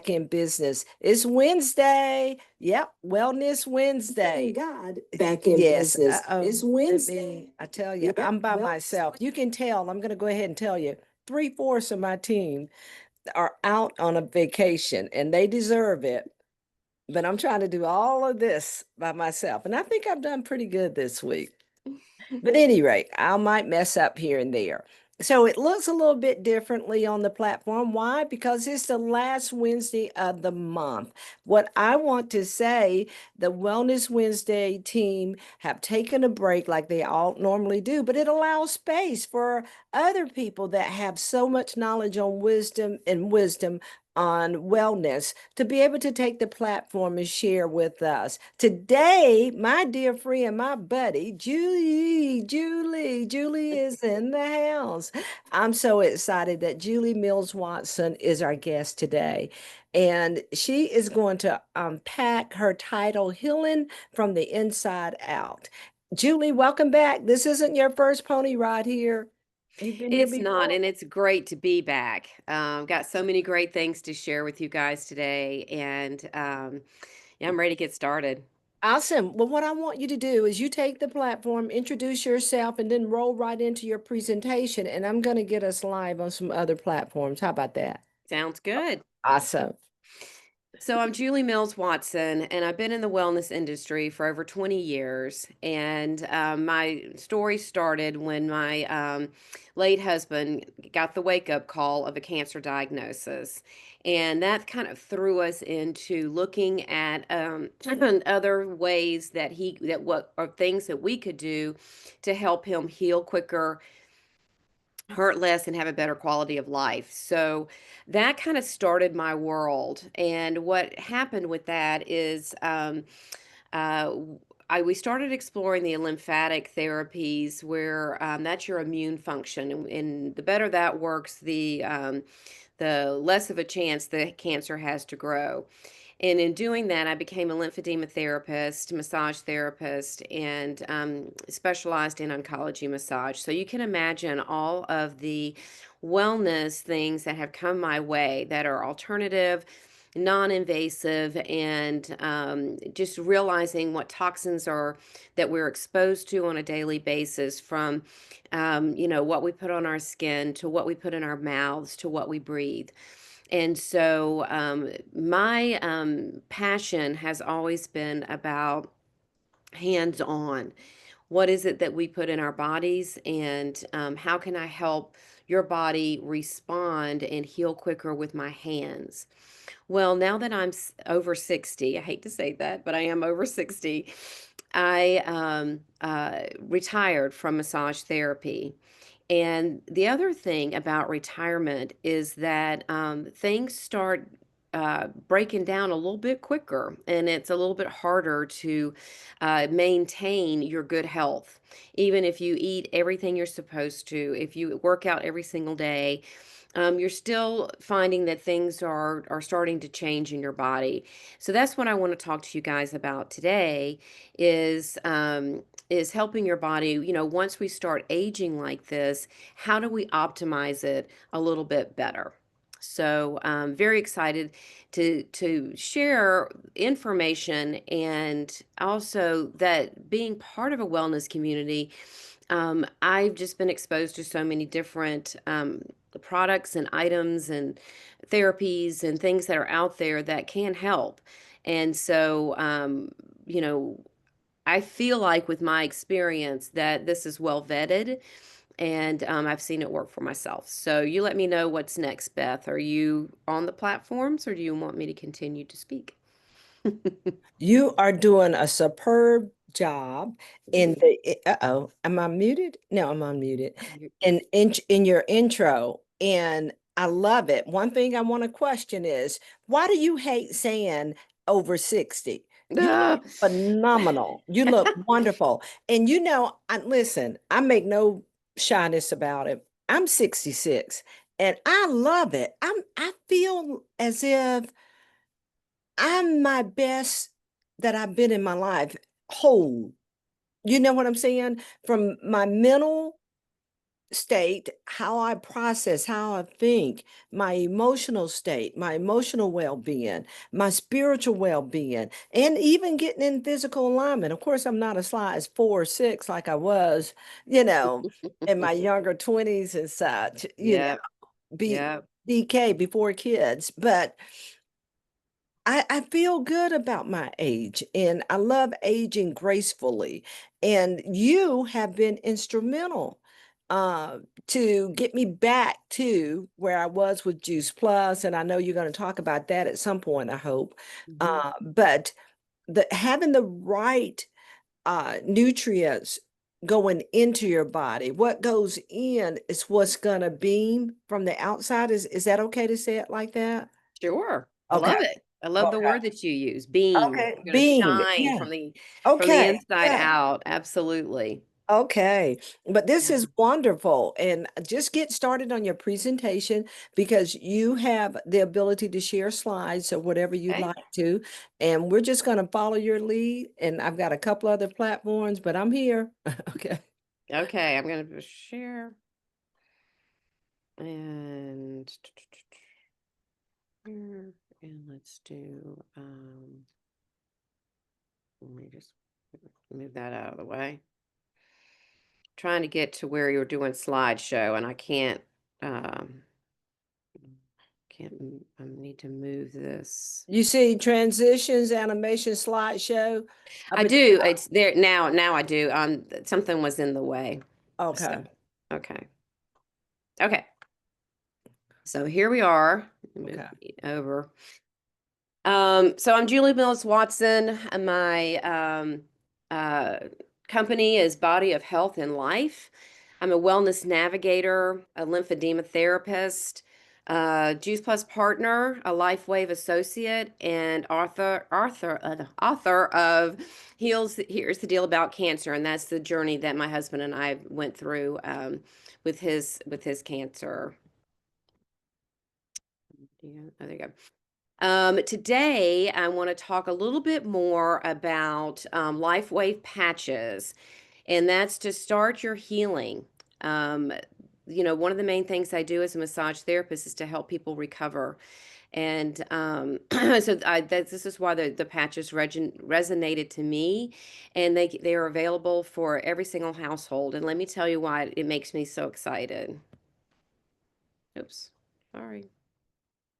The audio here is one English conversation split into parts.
back in business. It's Wednesday. Yep, Wellness Wednesday. God, back in Yes, business. it's Wednesday. I tell you, Yep, I'm by well, myself. You can tell, I'm going to go ahead and tell you, three-fourths of my team are out on a vacation and they deserve it. But I'm trying to do all of this by myself. And I think I've done pretty good this week. But at any rate, I might mess up here and there. So it looks a little bit differently on the platform. Why? Because it's the last Wednesday of the month. What I want to say, the Wellness Wednesday team have taken a break like they all normally do, but it allows space for other people that have so much knowledge on wisdom on wellness to be able to take the platform and share with us. Today, my dear friend, my buddy, Julie is in the house. I'm so excited that Julie Mills Watson is our guest today. And she is going to unpack her title, Healing from the Inside Out. Julie, welcome back. This isn't your first pony ride here. You've been here It's not, before. and it's great to be back. Got so many great things to share with you guys today, and yeah, I'm ready to get started. Awesome. Well, what I want you to do is you take the platform, introduce yourself, and then roll right into your presentation. And I'm going to get us live on some other platforms. How about that? Sounds good. Awesome. So I'm Julie Mills Watson, and I've been in the wellness industry for over 20 years. And my story started when my late husband got the wake up call of a cancer diagnosis. And that kind of threw us into looking at other ways that what are things that we could do to help him heal quicker, hurt less, and have a better quality of life. So that kind of started my world. And what happened with that is uh, we started exploring the lymphatic therapies where that's your immune function. And the better that works, the less of a chance the cancer has to grow. And in doing that, I became a lymphedema therapist, massage therapist, and specialized in oncology massage. So you can imagine all of the wellness things that have come my way that are alternative, non-invasive, and just realizing what toxins are that we're exposed to on a daily basis, from what we put on our skin to what we put in our mouths to what we breathe. And so my passion has always been about hands on. What is it that we put in our bodies, and how can I help your body respond and heal quicker with my hands? Well, now that I'm over 60, I hate to say that, but I am over 60. I retired from massage therapy. And the other thing about retirement is that things start breaking down a little bit quicker, and it's a little bit harder to maintain your good health. Even if you eat everything you're supposed to, if you work out every single day, you're still finding that things are starting to change in your body. So that's what I want to talk to you guys about today is helping your body, once we start aging like this, how do we optimize it a little bit better? So I'm very excited to share information, and also that being part of a wellness community, I've just been exposed to so many different products and items and therapies and things that are out there that can help. And so, I feel like with my experience that this is well vetted, and I've seen it work for myself. So you let me know what's next, Beth. Are you on the platforms, or do you want me to continue to speak? You are doing a superb job in the, uh-oh, am I muted? No, I'm unmuted. In your intro, and I love it. One thing I want to question is, why do you hate saying over 60? You Ah, look phenomenal. You look wonderful. And listen, I make no shyness about it. I'm 66 and I love it. I feel as if I'm my best that I've been in my life, whole. You know what I'm saying? From my mental, state, how I process, how I think, my emotional state, my emotional well-being, my spiritual well-being, and even getting in physical alignment. Of course, I'm not as sly as 4 or 6 like I was, you know, in my younger 20s and such, Yep. be Yep. BK before kids, but I feel good about my age and I love aging gracefully. And you have been instrumental uh, to get me back to where I was with Juice Plus. And I know you're going to talk about that at some point, I hope. Mhm. But having the right nutrients going into your body, what goes in is what's going to beam from the outside. Is that okay to say it like that? Sure. I Okay. love it. I love the Okay. word that you use, beam. Okay. You're gonna Beam. shine Yeah. from the Okay. inside Yeah. out. Absolutely. Okay. But this Yeah. is wonderful. And just get started on your presentation because you have the ability to share slides or whatever you'd Okay. like to. And we're just going to follow your lead. And I've got a couple other platforms, but I'm here. Okay. Okay. I'm gonna share and here, and let's do let me just move that out of the way. Trying to get to where you're doing slideshow and I um I need to move this. You see transitions, animation, slideshow up I at the do. top. It's there now. Now I do. Something was in the way. So, Okay. okay. Okay. So here we are. Move Okay. me over. So I'm Julie Mills Watson. My uh, company is Body of Health and Life. I'm a wellness navigator, a lymphedema therapist, Juice Plus partner, a LifeWave associate, and author of Here's the Deal About Cancer, and that's the journey that my husband and I went through with his cancer. Yeah, oh, there you go. Today, I want to talk a little bit more about LifeWave patches, and that's to start your healing. Um, one of the main things I do as a massage therapist is to help people recover. And this is why the patches resonated to me, and they are available for every single household. And let me tell you why it makes me so excited. Oops, sorry,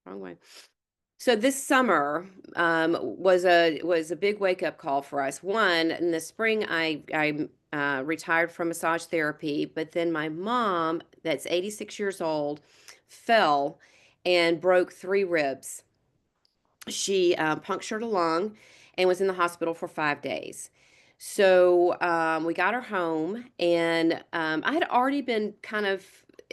wrong way. So this summer was a big wake up call for us. One, in the spring, I retired from massage therapy, but then my mom, that's 86 years old, fell and broke 3 ribs. She punctured a lung and was in the hospital for 5 days. So we got her home, and I had already been kind of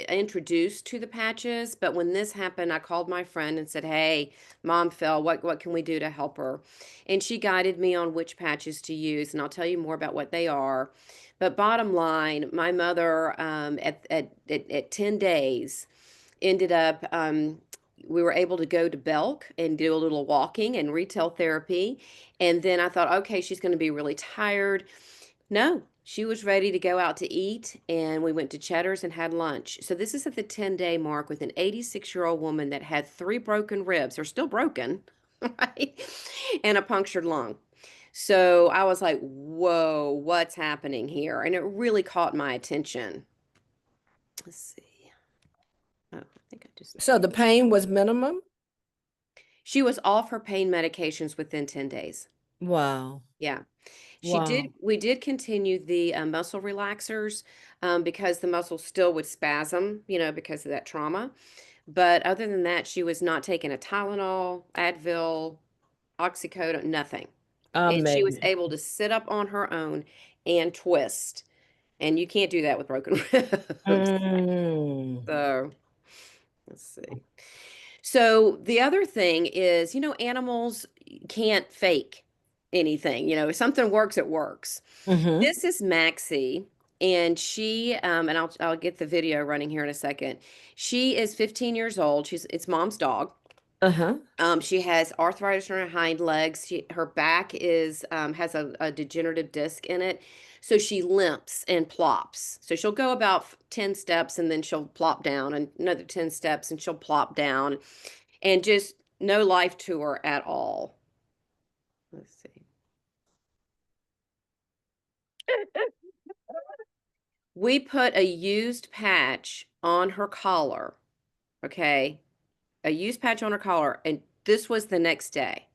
introduced to the patches, but when this happened, I called my friend and said, "Hey, mom fell. What can we do to help her?" And she guided me on which patches to use, and I'll tell you more about what they are. But bottom line, my mother at 10 days ended up we were able to go to Belk and do a little walking and retail therapy. And then I thought, okay, she's going to be really tired. No, she was ready to go out to eat. And we went to Cheddar's and had lunch. So this is at the 10-day mark with an 86-year-old woman that had 3 broken ribs. They're still broken, right? And a punctured lung. So I was like, whoa, what's happening here? And it really caught my attention. Let's see. Oh, I think I just So moved. the pain was minimum? She was off her pain medications within 10 days. Wow. Yeah. Wow. We did continue the muscle relaxers because the muscles still would spasm, because of that trauma. But other than that, she was not taking a Tylenol, Advil, oxycodone, nothing. And she was Amazing. able to sit up on her own and twist. And you can't do that with broken ribs. Mm. So let's see. So the other thing is, animals can't fake anything. If something works, it works. Mm-hmm. This is Maxie, and and I'll get the video running here in a second. She is 15 years old. It's mom's dog. Uh-huh. She has arthritis in her hind legs. Her back has a degenerative disc in it. So she limps and plops. So she'll go about 10 steps and then she'll plop down, and another 10 steps and she'll plop down, and just no life to her at all. Let's see. We put a used patch on her collar, okay? A used patch on her collar, and this was the next day.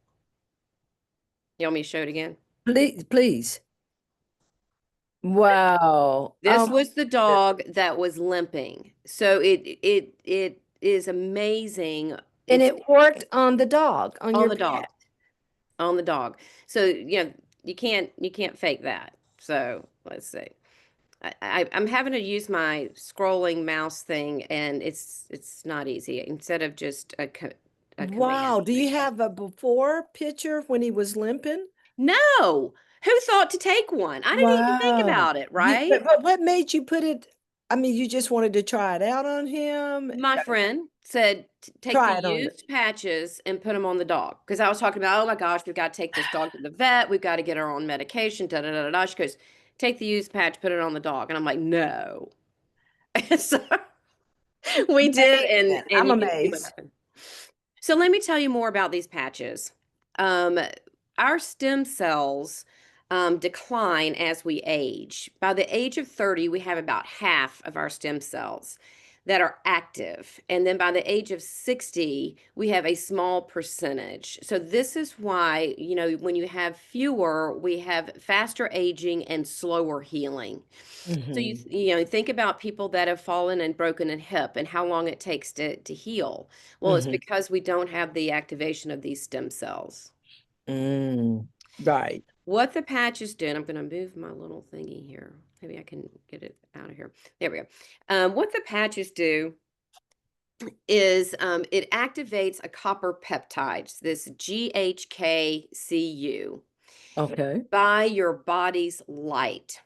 You want me to show it again? Please, please. Wow. This was the dog that was limping. So it is amazing. And It's it worked on the dog, on on your the dog, pet. on the dog. So, you can't fake that. So let's see. I'm having to use my scrolling mouse thing, and it's not easy. Instead of just a command. Wow. Do you have a before picture when he was limping? No, who thought to take one? I didn't even think Wow. about it, right? But what made you put it? I mean, you just wanted to try it out on him? My friend said, Take the Try it on it. used patches and put them on the dog." Because I was talking about, oh my gosh, we've got to take this dog to the vet. We've got to get her on medication. Da da da da da. She goes, "Take the used patch, put it on the dog." And I'm like, no. So we did, and Man, and I'm you can see what amazed. happened. So let me tell you more about these patches. Um, our stem cells decline as we age. By the age of 30, we have about half of our stem cells that are active. And then by the age of 60, we have a small percentage. So this is why, when you have fewer, we have faster aging and slower healing. So Hmm. think about people that have fallen and broken a hip and how long it takes to heal. Well, it's Hmm. because we don't have the activation of these stem cells. Mm. Right. What the patches do, and I'm going to move my little thingy here. Maybe I can get it out of here. There we go. What the patches do is it activates a copper peptide, this GHKCU, Okay. by your body's light.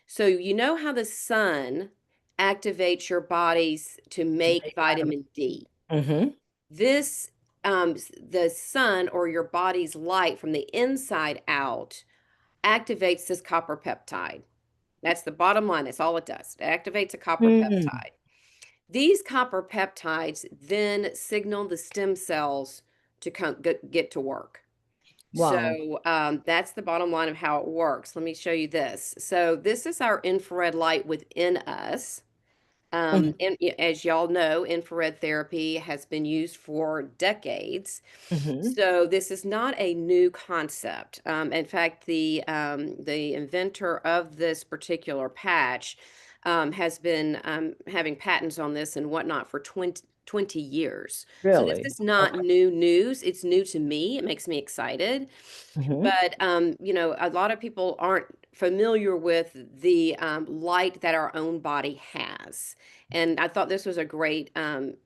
So you know how the sun activates your bodies to make vitamin D. Mm-hmm. This the sun, or your body's light from the inside out, activates this copper peptide. That's the bottom line. That's all it does. It activates a copper Mm. peptide. These copper peptides then signal the stem cells to get to work. Wow. So that's the bottom line of how it works. Let me show you this. So this is our infrared light within us. And as y'all know, infrared therapy has been used for decades. Mm-hmm. So this is not a new concept. In fact, the inventor of this particular patch has been having patents on this and whatnot for 20 years. So this Really? is not Okay. new news. It's new to me. It makes me excited. Mm-hmm. But a lot of people aren't familiar with the light that our own body has. And I thought this was a great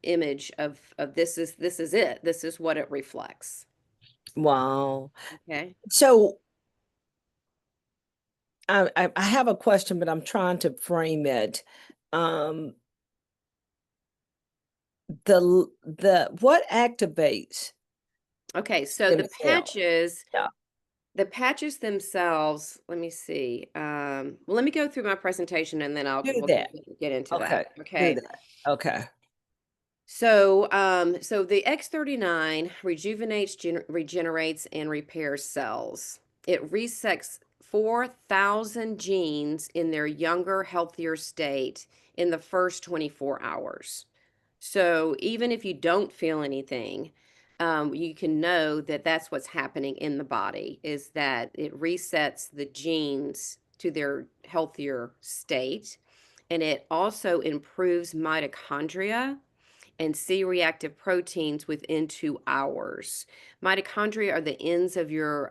image of this is it. This is what it reflects. Wow. Okay. So I have a question, but I'm trying to frame it. Um, the what activates Okay. So stem cell? Yeah. the patches themselves, let me see. Well, let me go through my presentation and then Do we'll that. get into that. Okay. Do Okay. that. Okay. So the X39 rejuvenates, regenerates, and repairs cells. It resets 4,000 genes in their younger, healthier state in the first 24 hours. So even if you don't feel anything, you can know that that's what's happening in the body, is that it resets the genes to their healthier state. And it also improves mitochondria and C-reactive proteins within 2 hours. Mitochondria are the ends of your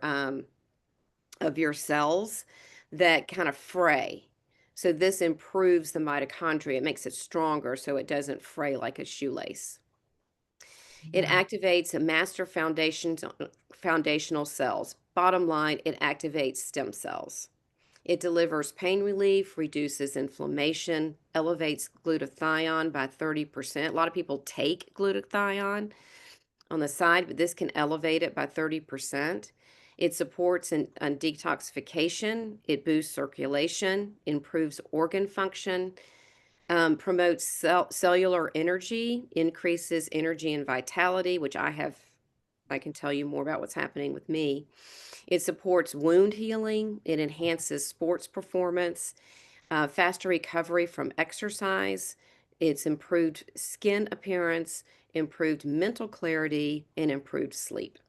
cells that kind of fray. So this improves the mitochondria. It makes it stronger so it doesn't fray like a shoelace. It Wow. activates master foundational cells. Bottom line, it activates stem cells. It delivers pain relief, reduces inflammation, elevates glutathione by 30%. A lot of people take glutathione on the side, but this can elevate it by 30%. It supports detoxification. It boosts circulation, improves organ function, promotes cellular energy, increases energy and vitality, which I can tell you more about what's happening with me. It supports wound healing. It enhances sports performance, faster recovery from exercise. It's improved skin appearance, improved mental clarity, and improved sleep.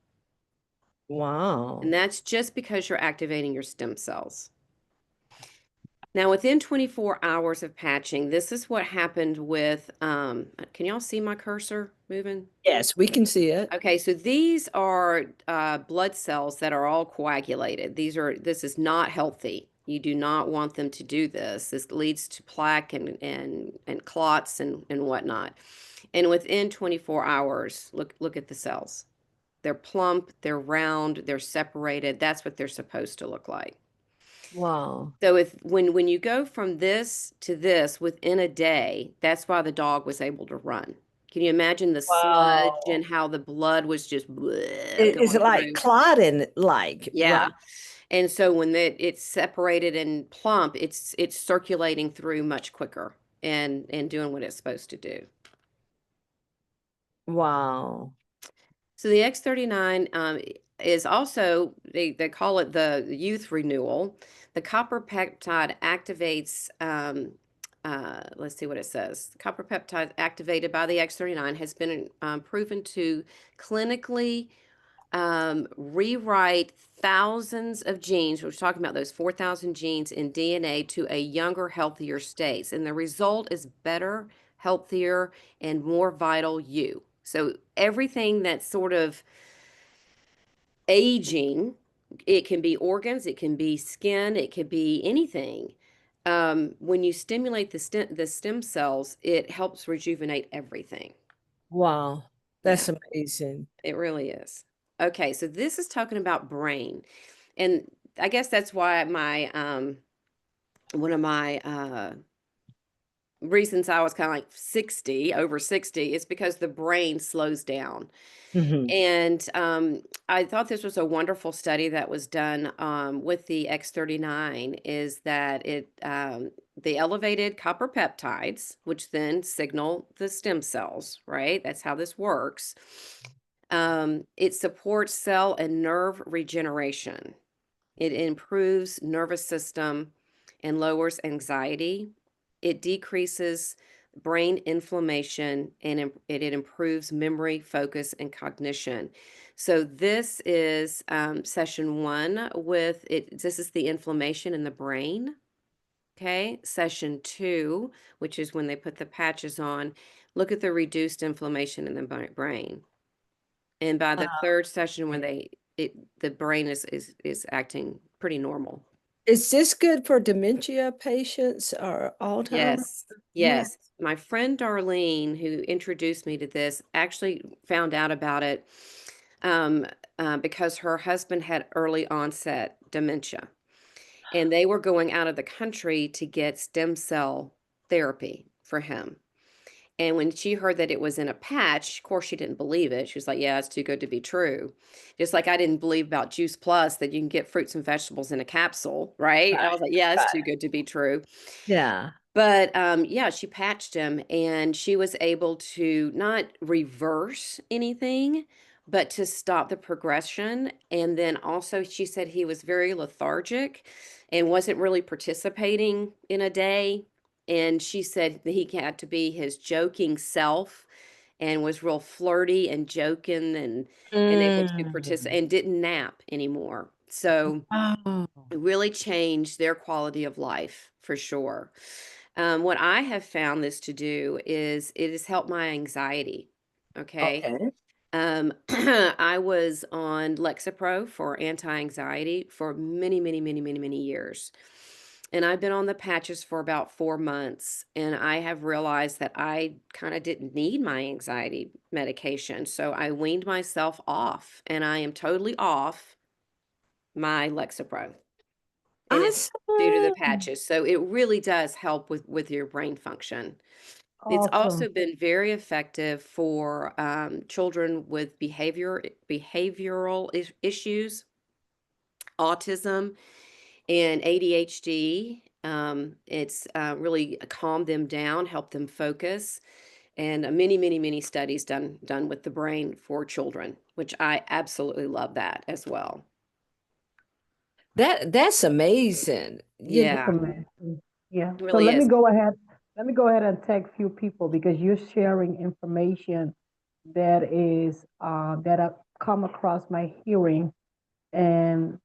And Wow. that's just because you're activating your stem cells. Now, within 24 hours of patching, this is what happened with, can y'all see my cursor moving? Yes, we can see it. Okay, so these are blood cells that are all coagulated. This is not healthy. You do not want them to do this. This leads to plaque and clots and whatnot. And within 24 hours, look at the cells. They're plump, they're round, they're separated. That's what they're supposed to look like. Wow. So if when you go from this to this within a day, that's why the dog was able to run. Can you imagine the sludge Wow. and how the blood was just Is it going like through? clotting like, right? Yeah. And so when it's separated and plump, it's circulating through much quicker and doing what it's supposed to do. Wow. So the X39 is also, they call it the youth renewal. The copper peptide activates, let's see what it says. Copper peptide activated by the X39 has been proven to clinically rewrite thousands of genes. We're talking about those 4,000 genes in DNA to a younger, healthier state. And the result is better, healthier, and more vital you. So everything that's sort of aging, it can be organs, it can be skin, it could be anything. When you stimulate the stem cells, it helps rejuvenate everything. Wow. Yeah, That's amazing. it really is. Okay, so this is talking about brain. And I guess that's why my one of my reasons I was kind of like 60, over 60, is because the brain slows down. Hmm. And I thought this was a wonderful study that was done with the X39, is that the elevated copper peptides, which then signal the stem cells, right? That's how this works. It supports cell and nerve regeneration. It improves nervous system and lowers anxiety. It decreases brain inflammation and it improves memory, focus, and cognition. So this is session one with it. This is the inflammation in the brain. Okay. Session two, which is when they put the patches on, look at the reduced inflammation in the brain. And by the third session, when the brain is acting pretty normal. Is this good for dementia patients or Alzheimer's? Yes, Yeah. yes. My friend Darlene, who introduced me to this, actually found out about it um, because her husband had early onset dementia, and they were going out of the country to get stem cell therapy for him. And when she heard that it was in a patch, of course, she didn't believe it. She was like, yeah, it's too good to be true. Just like I didn't believe about Juice Plus that you can get fruits and vegetables in a capsule, right? I Right. was like, yeah, it's Right. too good to be true. Yeah. But yeah, she patched him and she was able to not reverse anything, but to stop the progression. And then also, she said he was very lethargic and wasn't really participating in a day. And she said that he had to be his joking self and was real flirty and joking and able to Mm. participate and didn't nap anymore. So Oh, it really changed their quality of life for sure. What I have found this to do is it has helped my anxiety. Okay. okay. I was on Lexapro for anti-anxiety for many, many, many, many, many years. And I've been on the patches for about 4 months. And I have realized that I kind of didn't need my anxiety medication. So I weaned myself off and I am totally off my Lexapro. And it's due to the Awesome. patches. So it really does help with your brain function. It's Awesome. also been very effective for children with behavioral issues. autism and ADHD. It's really calmed them down, helped them focus, and many, many, many studies done with the brain for children, which I absolutely love that as well. That's amazing. Yeah, Information. Yeah. it So really is. let me go ahead and tag few people because you're sharing information that have come across my hearing, and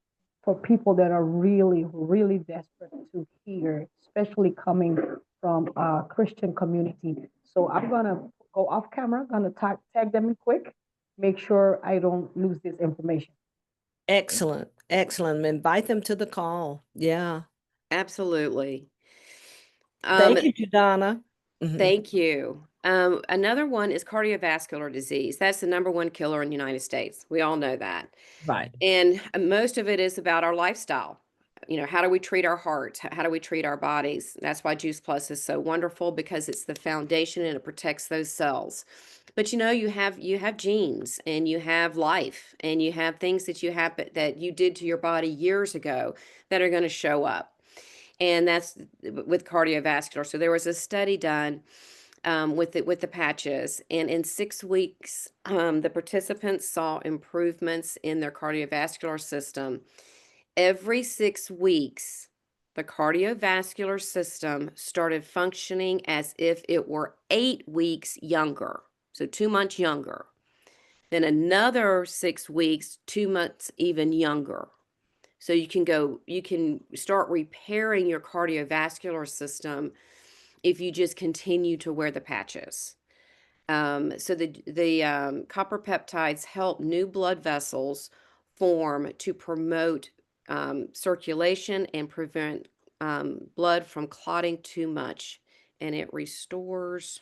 for people that are really, really desperate to hear, especially coming from a Christian community. So I'm gonna go off camera, gonna tag them in quick, make sure I don't lose this information. Excellent. Excellent. Invite them to the call. Yeah. Absolutely. Um, Thank you, Donna. Thank you. Another one is cardiovascular disease. That's the number one killer in the United States. We all know that. Right. And most of it is about our lifestyle. You know, how do we treat our heart? How do we treat our bodies? That's why Juice Plus is so wonderful, because it's the foundation and it protects those cells. But you know, you have genes, and you have life, and you have things that you did to your body years ago that are going to show up. And that's with cardiovascular. So there was a study done with the patches, and in 6 weeks, the participants saw improvements in their cardiovascular system. Every 6 weeks, the cardiovascular system started functioning as if it were 8 weeks younger, so 2 months younger. Then another 6 weeks, 2 months even younger. So you can start repairing your cardiovascular system if you just continue to wear the patches. So the copper peptides help new blood vessels form to promote circulation and prevent blood from clotting too much, and it restores.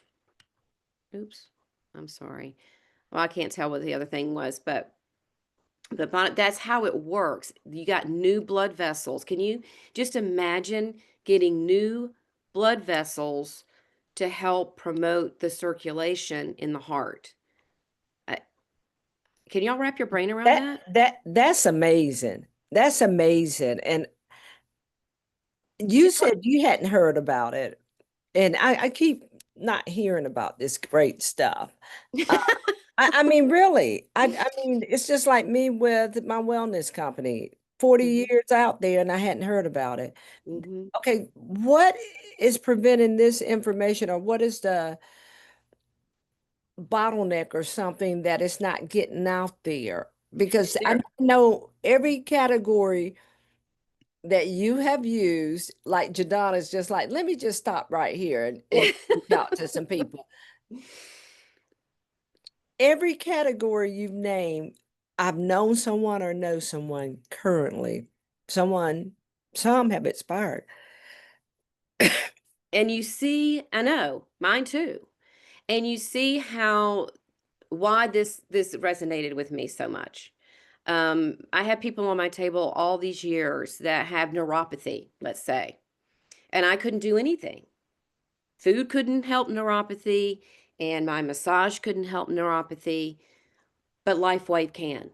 Oops, I'm sorry. Well, I can't tell what the other thing was, but that's how it works. You got new blood vessels. Can you just imagine getting new blood vessels to help promote the circulation in the heart? Uh, Can y'all wrap your brain around that? That's amazing. That's amazing. And you Just like, said you hadn't heard about it. And I keep not hearing about this great stuff. Uh, I mean, really, I mean, it's just like me with my wellness company, 40 Mhm, years out there, and I hadn't heard about it. mhm. Okay, what is preventing this information, or what is the bottleneck or something that it's not getting out there? Because I There, know every category that you have used, like Jadon is just like, let me just stop right here and talk to some people. Every category you've named, I've known someone or know someone currently. Some have expired. and you see, I know, mine too. And you see how why this resonated with me so much. I have people on my table all these years that have neuropathy, let's say, and I couldn't do anything. Food couldn't help neuropathy, and my massage couldn't help neuropathy, but LifeWave can,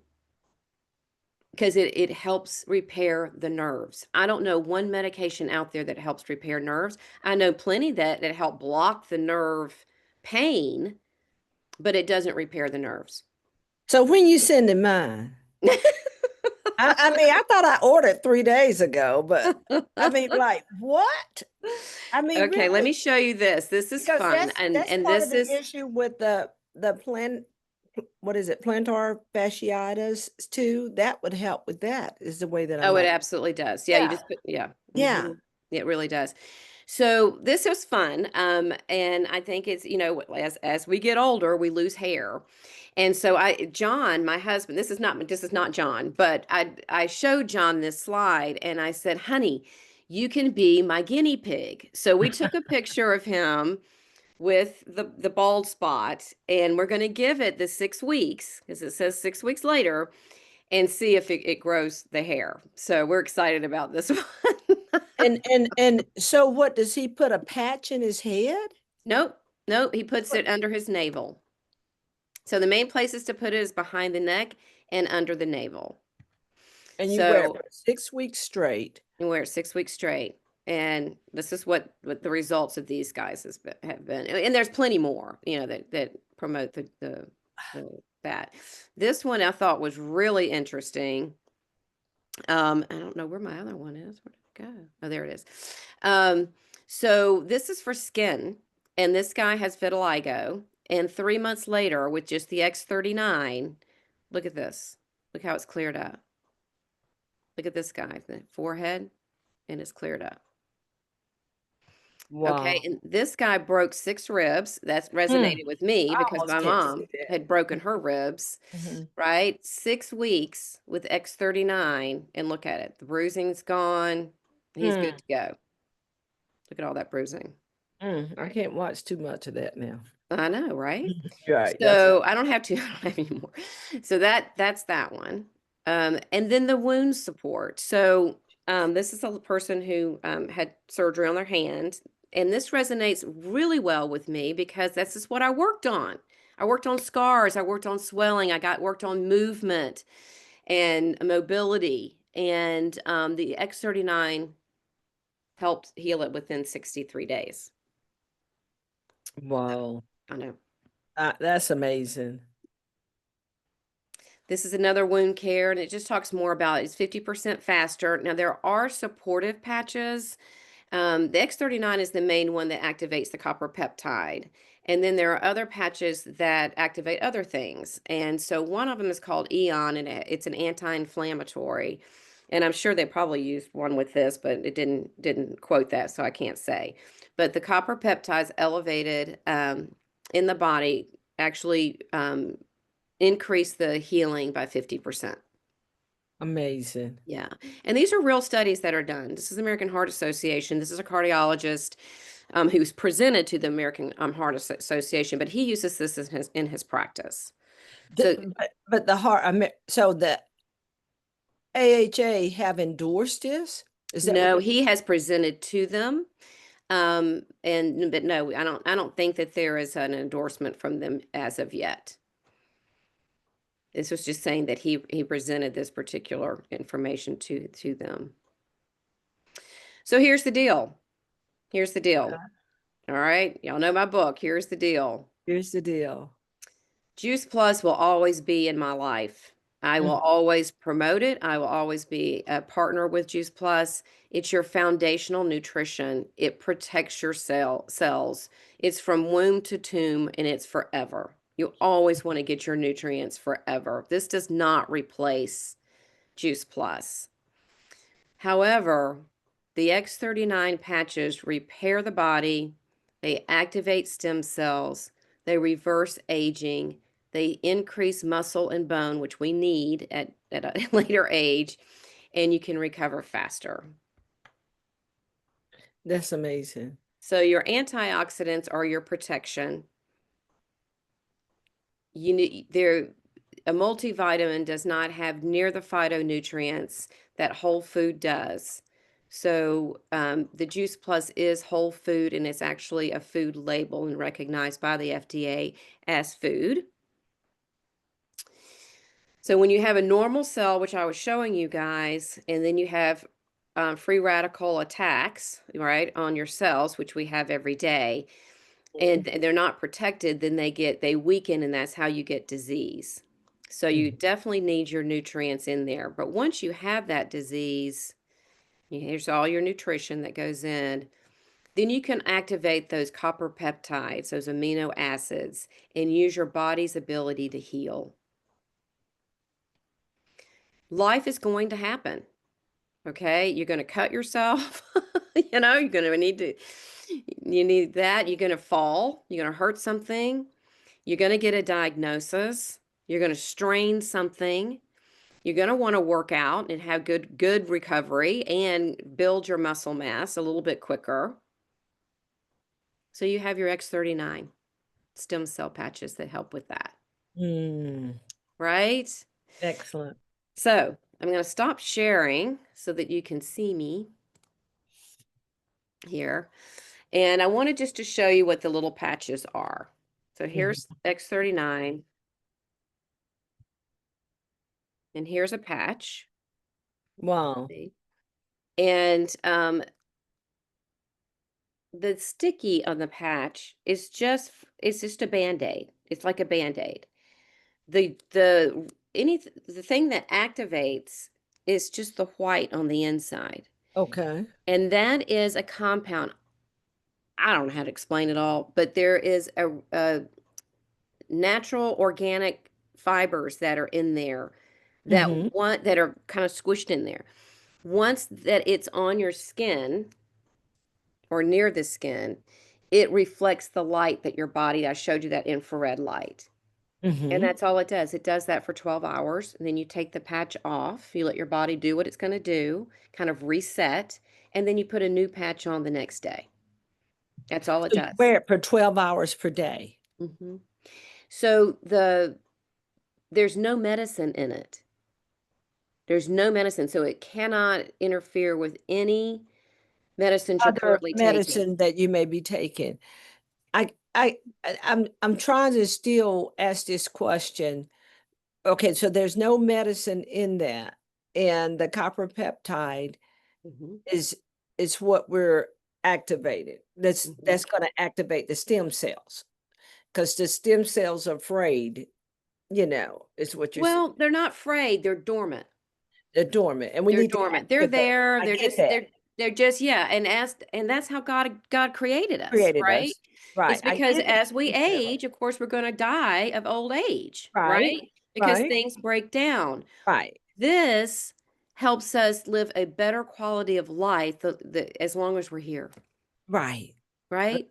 because it helps repair the nerves. I don't know one medication out there that helps repair nerves. I know plenty that help block the nerve pain, but it doesn't repair the nerves. So when you sending mine? I mean, I thought I ordered 3 days ago, but I mean, like, what? I mean, Okay, let me really? show you this. This is Because fun, that's and part of this the is issue with the what is it, plantar fasciitis too. That would help with that, is the way that oh, I'm it like, absolutely does. Yeah, you yeah, just put yeah. yeah. It really does. So this was fun, and I think it's, as we get older, we lose hair, and so John, my husband, this is not John, but I showed John this slide, and I said, "Honey, you can be my guinea pig." So we took a picture of him with the bald spot, and we're going to give it the 6 weeks, because it says 6 weeks later, and see if it grows the hair. So we're excited about this one. And so what does he put a patch in his head? Nope, nope. He puts What? it under his navel. So the main places to put it is behind the neck and under the navel. And you wear it So for 6 weeks straight. you wear it 6 weeks straight. And this is what the results of these guys have been. And there's plenty more, that promote that. This one I thought was really interesting. I don't know where my other one is. Where did it go? Oh, there it is. So this is for skin, and this guy has vitiligo. And 3 months later, with just the X39, look at this. Look how it's cleared up. Look at this guy, the forehead, and it's cleared up. Okay, Wow. and this guy broke 6 ribs. That Mm, resonated with me I because almost my can't see mom that. had broken her ribs, Mhm. right? 6 weeks with X39, and look at it. The bruising's gone. He's good Mm, to go. Look at all that bruising. I can't watch too much of that now. I know, right? Right. That's So I don't have to, I don't have any more. So that's that one. And then the wound support. So this is a person who had surgery on their hand, and this resonates really well with me because this is what I worked on. I worked on scars. I worked on swelling. Worked on movement and mobility, and the X39 helped heal it within 63 days. wow. I know. That's amazing. This is another wound care, and it just talks more about it's 50% faster. Now, there are supportive patches. The X39 is the main one that activates the copper peptide. And then there are other patches that activate other things. And so one of them is called Eon, and it's an anti-inflammatory. And I'm sure they probably used one with this, but it didn't quote that, so I can't say. But the copper peptides elevated in the body actually increase the healing by 50%. Amazing. Yeah. And these are real studies that are done. This is the American Heart Association. This is a cardiologist who's presented to the American Heart Association, but he uses this in his practice. So But the heart, so the AHA have endorsed this? Is that what no, you're? he has presented to them. But no, I don't think that there is an endorsement from them as of yet. This was just saying that he presented this particular information to them. So here's the deal. Here's the deal. All right. Y'all know my book. Here's the deal. Here's the deal. Juice Plus will always be in my life. I will Mm, always promote it. I will always be a partner with Juice Plus. It's your foundational nutrition. It protects your cells. It's from womb to tomb, and it's forever. You always want to get your nutrients forever. This does not replace Juice Plus. However, the X39 patches repair the body, they activate stem cells, they reverse aging, they increase muscle and bone, which we need at a later age, and you can recover faster. that's amazing. So your antioxidants are your protection. You need a multivitamin does not have near the phytonutrients that whole food does. So the Juice Plus is whole food, and it's actually a food label and recognized by the FDA as food. So when you have a normal cell, which I was showing you guys, and then you have free radical attacks, right, on your cells, which we have every day, and they're not protected, then they weaken, and that's how you get disease. So you Mhm. definitely need your nutrients in there. But once you have that disease, here's all your nutrition that goes in, then you can activate those copper peptides, those amino acids, and use your body's ability to heal. Life is going to happen. Okay, you're going to cut yourself. You're going to you need that. You're going to fall. You're going to hurt something. You're going to get a diagnosis. You're going to strain something. You're going to want to work out and have good recovery and build your muscle mass a little bit quicker. So you have your X39 stem cell patches that help with that, Mm, right? excellent. So I'm going to stop sharing so that you can see me here. And I wanted just to show you what the little patches are. So here's X39. And here's a patch. Wow. And the sticky on the patch is just it's just a Band-Aid. It's like a Band-Aid. The thing that activates is just the white on the inside. Okay. And that is a compound. I don't know how to explain it all, but there is a natural organic fibers that are in there Mm-hmm. that are kind of squished in there. Once that it's on your skin or near the skin, it reflects the light that your body, I showed you that infrared light. And Mm-hmm. that's all it does. It does that for 12 hours. And then you take the patch off. You let your body do what it's going to do, kind of reset. And then you put a new patch on the next day. That's all it So you does. wear it for 12 hours per day. Hmm. So there's no medicine in it. There's no medicine. So it cannot interfere with any medicines you're Other currently taking. medicine that you may be taking. I I'm trying to still ask this question. Okay, so there's no medicine in that, and the copper peptide Hmm. is what we're activating. Hmm. That's going to activate the stem cells because the stem cells are afraid, is what you're saying. Well, they're not frayed. They're dormant. They're dormant, and we They're need to dormant. They're activate them. there. I get that. They're just, yeah, and that's how God created us, Created right? us. Right. It's I because get that as we detail. age, of course, we're going to die of old age, Right. right? Because Right. things break down. Right. This helps us live a better quality of life as long as we're here, Right. right?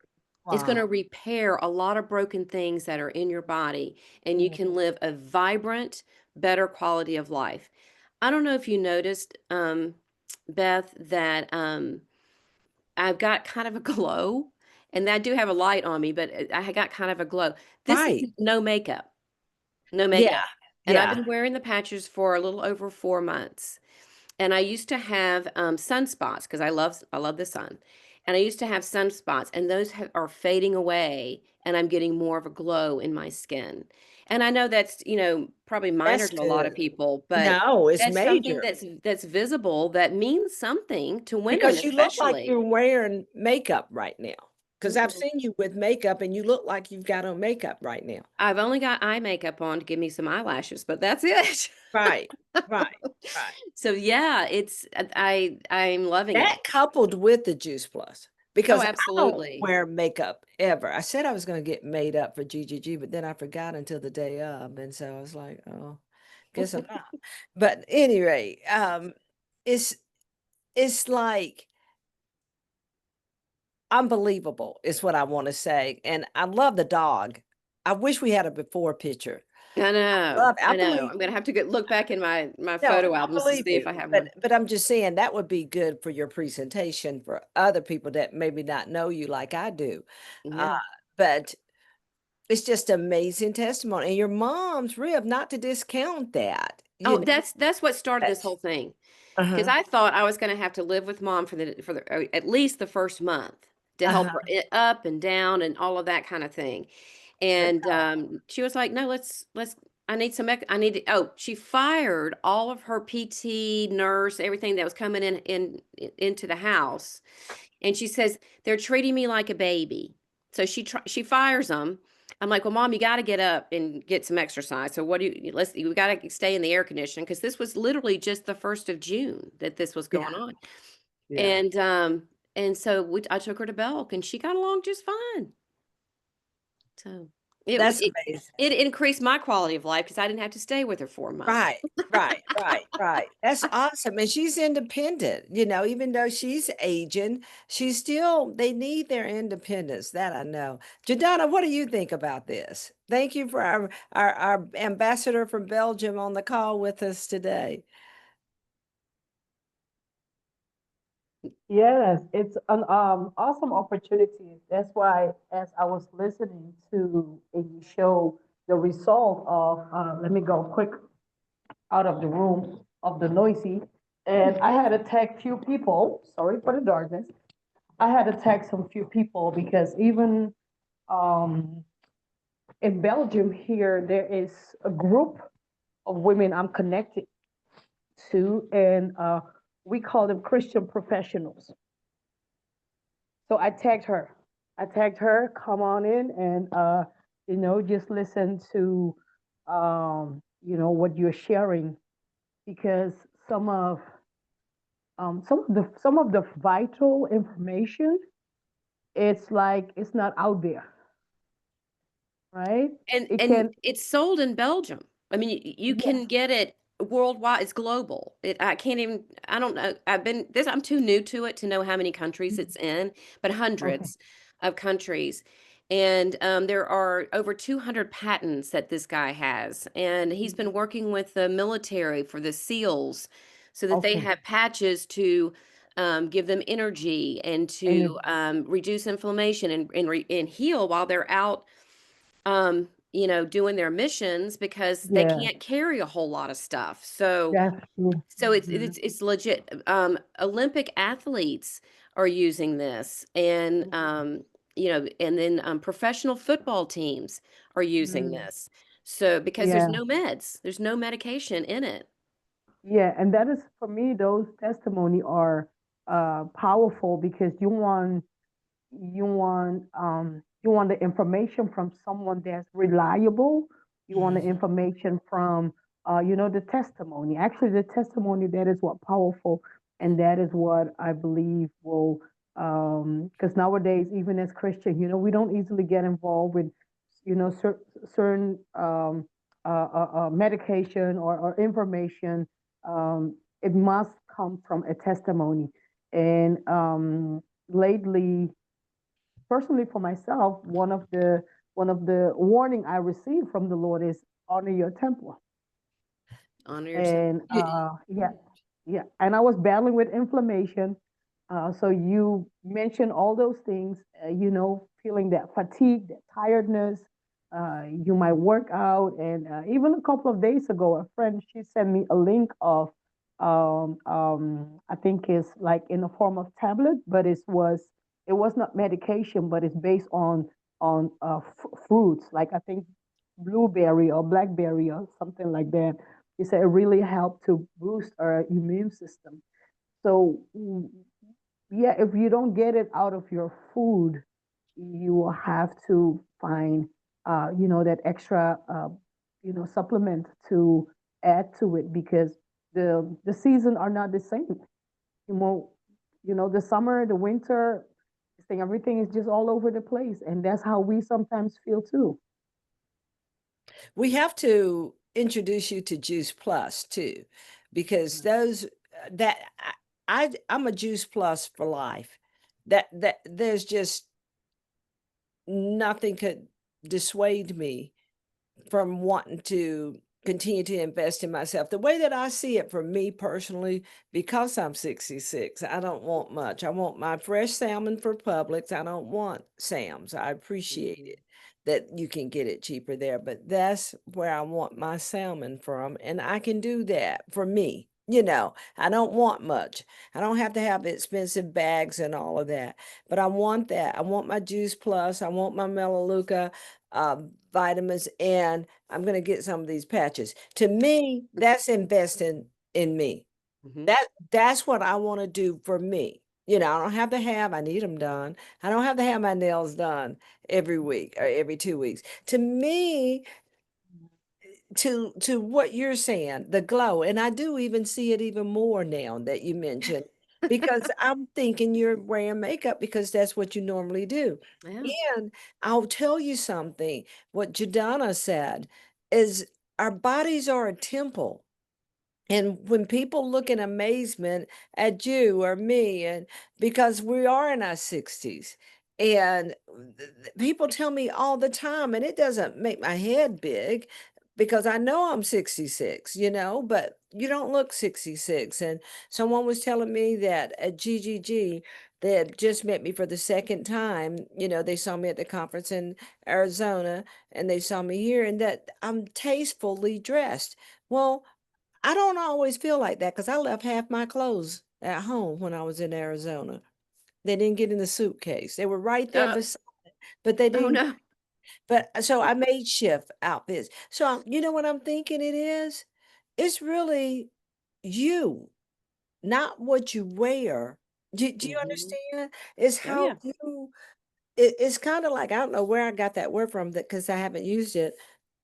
It's going Wow. to repair a lot of broken things that are in your body, and you Mm. can live a vibrant, better quality of life. I don't know if you noticed, Beth, that I've got kind of a glow, and I do have a light on me, but I got kind of a glow. This is Right. no makeup, no Yeah. makeup. And I've Yeah. been wearing the patches for a little over 4 months. And I used to have sunspots because I love the sun. And I used to have sunspots, and those are fading away, and I'm getting more of a glow in my skin. And I know that's, probably minor That's to a lot of good. people, but No, it's that's something major that's visible that means something to women, because you look like especially. you're wearing makeup right now. Because I've Mm-mm. seen you with makeup and you look like you've got on makeup right now. I've only got eye makeup on to give me some eyelashes, but that's it. Right. Right. Right. So yeah, I'm loving it. That coupled with the Juice Plus, Oh, because I don't absolutely. wear makeup ever. I said I was going to get made up for GGG, but then I forgot until the day of. And so I was like, oh, guess I'm not. But anyway, it's like unbelievable is what I want to say. And I love the dog. I wish we had a before picture. I know. I I know. believe I'm gonna have to look back in my no, photo I albums to believe see if you. I have But one. I'm just saying that would be good for your presentation for other people that maybe not know you like I do. Uh, Yeah. but it's just amazing testimony. And your mom's rib, not to discount that, Oh, that's what started this that's whole thing. Because uh-huh. I thought I was gonna have to live with mom for at least the first month to help Uh-huh. her up and down and all of that kind of thing. But And she was like, "No, let's. I need some. I need to." Oh, she fired all of her PT nurse, everything that was coming into the house, and she says they're treating me like a baby. So she fires them. I'm like, well, mom, you got to get up and get some exercise. So what do you? We got to stay in the air conditioning because this was literally just the 1st of June that this was yeah, going on, yeah. and so I took her to Belk, and she got along just fine. So it That's it amazing. it increased my quality of life because I didn't have to stay with her 4 months. Right, right, right, right. That's awesome. And she's independent, even though she's aging, they need their independence. That I know. Jadonna, what do you think about this? Thank you for our ambassador from Belgium on the call with us today. Yes, it's an awesome opportunity. That's why, as I was listening to you show the result of, let me go quick out of the room of the noisy, and I had to tag few people. Sorry for the darkness. I had to tag some few people because even um, in Belgium here, there is a group of women I'm connected too, and we call them Christian professionals. So I tagged her. Come on in and just listen to what you're sharing, because some of the vital information, it's like it's not out there, right? It And can, it's sold in Belgium. I mean, you yes. can get it worldwide. It's global. I can't even, I don't know. I'm too new to it to know how many countries it's in, but Okay. hundreds of countries. And there are over 200 patents that this guy has. And he's been working with the military for the SEALs so that they Okay. have patches to give them energy and And to reduce inflammation and heal while they're out doing their missions because they yeah, can't carry a whole lot of stuff. So that's true. so it's Mhm. it's legit. Olympic athletes are using this, and and then professional football teams are using Mm. this. So because Yeah. there's no medication in it. Yeah, and that is, for me, those testimony are powerful, because you want the information from someone that's reliable. You want the Mhm. information from the testimony. Actually, the testimony, that is what powerful, and that is what I believe will, because nowadays, even as Christian, we don't easily get involved with certain medication or information. It must come from a testimony. And lately, personally for myself, one of the warning I received from the Lord is honor your temple. Honor yourself. And yeah, yeah. And I was battling with inflammation. So you mentioned all those things, feeling that fatigue, that tiredness. You might work out. And even a couple of days ago, a friend, she sent me a link of, I think it's like in the form of tablet, but it was not medication, but it's based on fruits, like I think blueberry or blackberry or something like that. He said it really helped to boost our immune system. So, yeah, if you don't get it out of your food, you will have to find, that extra, supplement to add to it, because the season are not the same. You know, the summer, the winter, this thing, everything is just all over the place, and that's how we sometimes feel too. We have to introduce you to Juice Plus too, because those that I'm a Juice Plus for life. That there's just nothing could dissuade me from wanting to continue to invest in myself. The way that I see it for me personally, because I'm 66, I don't want much. I want my fresh salmon for Publix. I don't want Sam's. I appreciate it that you can get it cheaper there, but that's where I want my salmon from. And I can do that for me. I don't want much. I don't have to have expensive bags and all of that, but I want that. I want my Juice Plus. I want my Melaleuca vitamins, and I'm going to get some of these patches. To me, that's investing in me. Mhm. That's what I want to do for me. I don't have to have, I need them done. I don't have to have my nails done every week or every 2 weeks. To me, to what you're saying, the glow, and I do even see it even more now that you mentioned, because I'm thinking you're wearing makeup because that's what you normally do. Yeah. And I'll tell you something, what Jadana said is our bodies are a temple. And when people look in amazement at you or me, and because we are in our 60s, and people tell me all the time, and it doesn't make my head big because I know I'm 66, but you don't look 66. And someone was telling me that at GGG, they had just met me for the second time. They saw me at the conference in Arizona, and they saw me here, and that I'm tastefully dressed. Well, I don't always feel like that because I left half my clothes at home when I was in Arizona. They didn't get in the suitcase. They were right there Uh, beside, but they oh didn't. no. But so I made shift outfits. So you know what I'm thinking it is? It's really you, not what you wear. Do you Mhm. understand? It's Oh, how yeah. it's kind of like, I don't know where I got that word from, that because I haven't used it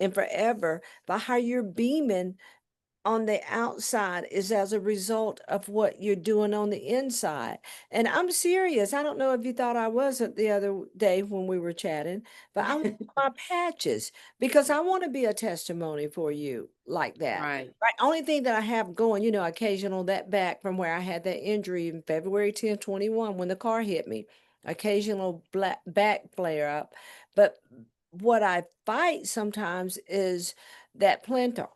in forever, but how you're beaming on the outside is as a result of what you're doing on the inside. And I'm serious. I don't know if you thought I wasn't the other day when we were chatting, but I want my patches because I want to be a testimony for you like that. Right. Right. Only thing that I have going, you know, occasional that back from where I had that injury in February 10th, 21, when the car hit me, occasional black back flare up. But what I fight sometimes is that plantar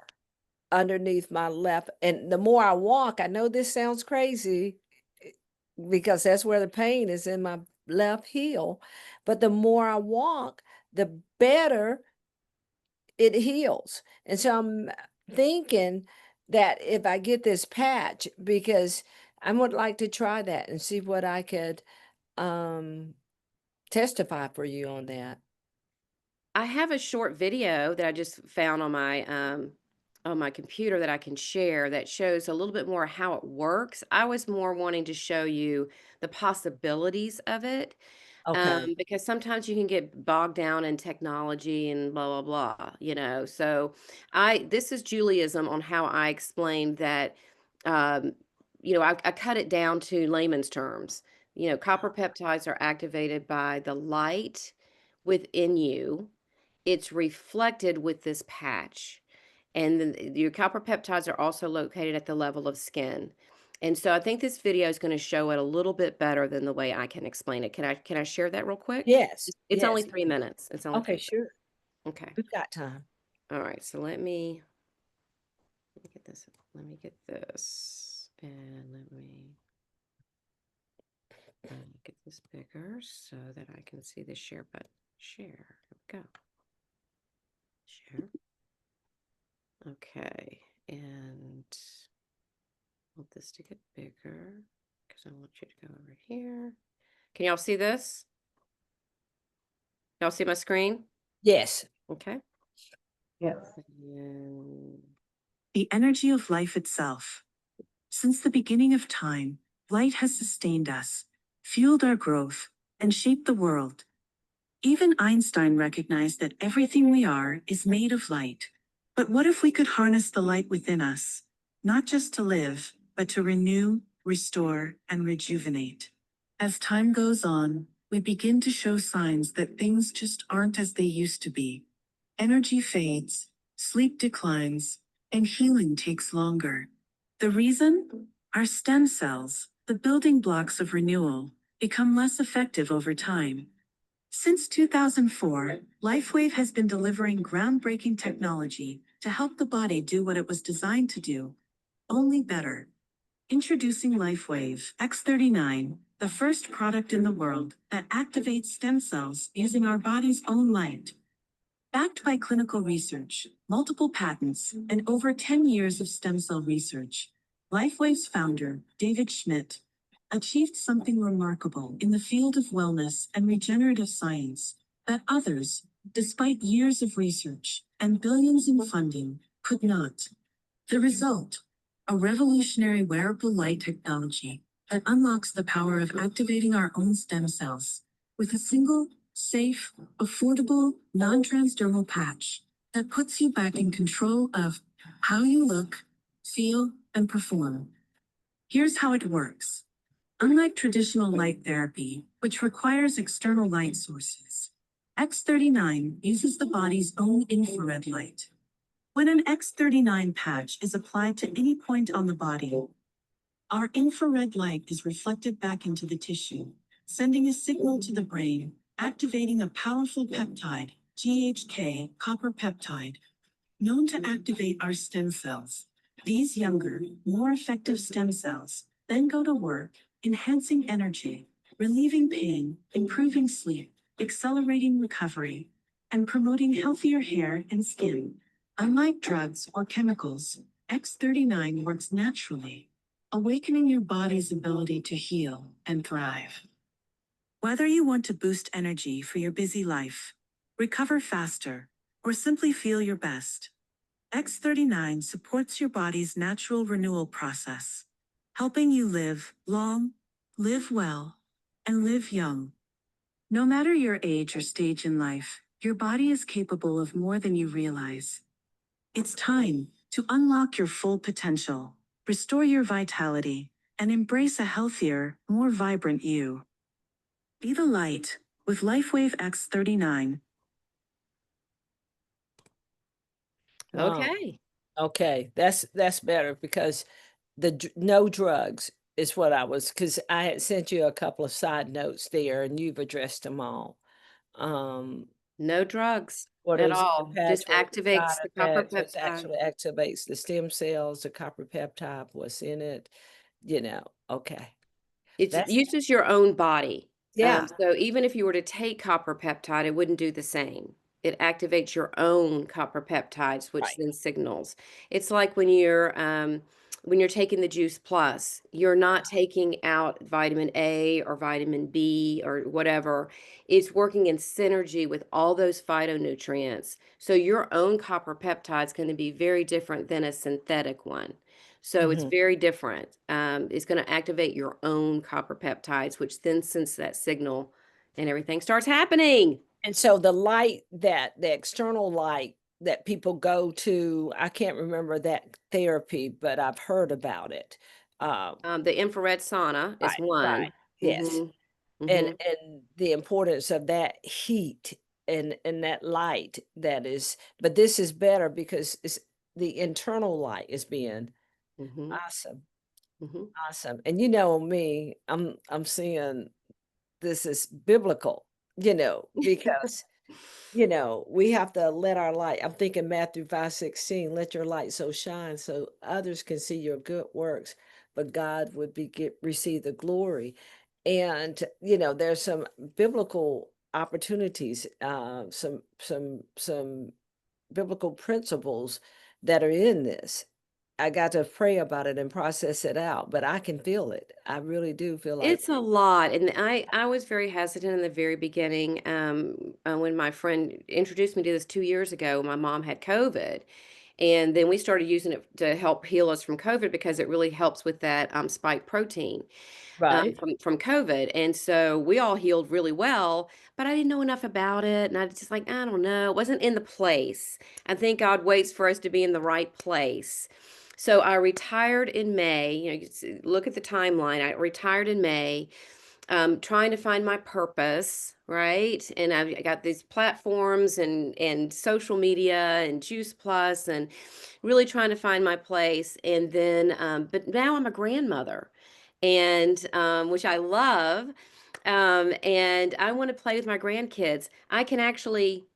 underneath my left. And the more I walk, I know this sounds crazy because that's where the pain is, in my left heel. But the more I walk, the better it heals. And so I'm thinking that if I get this patch, because I would like to try that and see what I could um testify for you on that. I have a short video that I just found on my computer that I can share that shows a little bit more how it works. I was more wanting to show you the possibilities of it, Okay. because sometimes you can get bogged down in technology and blah blah blah, you know. So I this is Judaism on how I explained that. Um, I cut it down to layman's terms. Copper peptides are activated by the light within you. It's reflected with this patch. And then your copper peptides are also located at the level of skin. And so I think this video is going to show it a little bit better than the way I can explain it. Can I share that real quick? Yes. It's only Yes. 3 minutes. It's only Okay, 3 minutes. sure. Okay. We've got time. All right. So let me get this. Let me get this. And get this bigger so that I can see the share button. Share. Here we go. Share. Okay. And want this to get bigger because I want you to go over here. Can y'all see this? Y'all see my screen? Yes. Okay. Yes. And The energy of life itself. Since the beginning of time, light has sustained us, fueled our growth, and shaped the world. Even Einstein recognized that everything we are is made of light. But what if we could harness the light within us, not just to live, but to renew, restore, and rejuvenate? As time goes on, we begin to show signs that things just aren't as they used to be. Energy fades, sleep declines, and healing takes longer. The reason? Our stem cells, the building blocks of renewal, become less effective over time. Since 2004, LifeWave has been delivering groundbreaking technology to help the body do what it was designed to do, only better. Introducing LifeWave X39, the first product in the world that activates stem cells using our body's own light. Backed by clinical research, multiple patents, and over 10 years of stem cell research, LifeWave's founder, David Schmidt, achieved something remarkable in the field of wellness and regenerative science that others, despite years of research and billions in funding, could not. The result: a revolutionary wearable light technology that unlocks the power of activating our own stem cells with a single, safe, affordable, non-transdermal patch that puts you back in control of how you look, feel, and perform. Here's how it works. Unlike traditional light therapy, which requires external light sources, X39 uses the body's own infrared light. When an X39 patch is applied to any point on the body, our infrared light is reflected back into the tissue, sending a signal to the brain, activating a powerful peptide, GHK, copper peptide, known to activate our stem cells. These younger, more effective stem cells then go to work, enhancing energy, relieving pain, improving sleep, accelerating recovery, and promoting healthier hair and skin. Unlike drugs or chemicals, X39 works naturally, awakening your body's ability to heal and thrive. Whether you want to boost energy for your busy life, recover faster, or simply feel your best, X39 supports your body's natural renewal process, helping you live long, live well, and live young. No matter your age or stage in life, your body is capable of more than you realize. It's time to unlock your full potential, restore your vitality, and embrace a healthier, more vibrant you. Be the light with LifeWave X39. Wow. Okay. Okay, that's better because no drugs is what I was, because I had sent you a couple of side notes there and you've addressed them all. Um, No drugs what at is the all. Just patchwork, the side activates the copper effects, which peptide. actually activates the stem cells, the copper peptide, what's in it, okay. It That's uses your own body. yeah, So even if you were to take copper peptide, it wouldn't do the same. It activates your own copper peptides, which right. then signals. It's like when you're taking the Juice Plus, you're not taking out vitamin A or vitamin B or whatever. It's working in synergy with all those phytonutrients. So your own copper peptide is going to be very different than a synthetic one. So it's Mhm. very different. It's going to activate your own copper peptides, which then sends that signal and everything starts happening. And so the external light that people go to, I can't remember that therapy, but I've heard about it. Um, The infrared sauna is right, one. yes. Hmm. And Hmm. the importance of that heat and that light that is, but this is better because it's the internal light is being Hmm. awesome, Hmm. awesome. And you know me, I'm seeing this is biblical, because we have to let our light. I'm thinking Matthew 5:16, let your light so shine so others can see your good works, but God would receive the glory. And there's some biblical opportunities, some biblical principles that are in this. I got to pray about it and process it out, but I can feel it. I really do feel like, It's a lot, and I was very hesitant in the very beginning. When my friend introduced me to this 2 years ago, my mom had COVID, and then we started using it to help heal us from COVID because it really helps with that spike protein. right. From COVID. And so we all healed really well, but I didn't know enough about it. And I was just like, I don't know. It wasn't in the place. I think God waits for us to be in the right place. So I retired in May. Look at the timeline. I retired in May, trying to find my purpose, right? And I got these platforms and social media and Juice Plus and really trying to find my place. And then, but now I'm a grandmother, and which I love. And I want to play with my grandkids. I can actually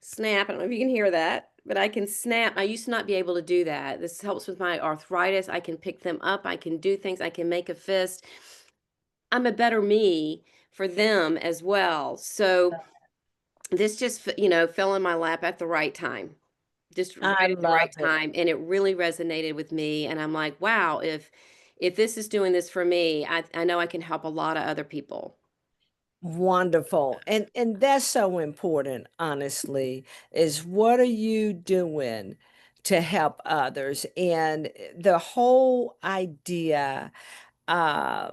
snap. I don't know if you can hear that, but I can snap. I used to not be able to do that. This helps with my arthritis. I can pick them up. I can do things. I can make a fist. I'm a better me for them as well. So this just, fell in my lap at the right time, just I right at the love right it. time, and it really resonated with me. And I'm like, wow, if this is doing this for me, I know I can help a lot of other people. Wonderful. And that's so important, honestly, is what are you doing to help others? And the whole idea uh,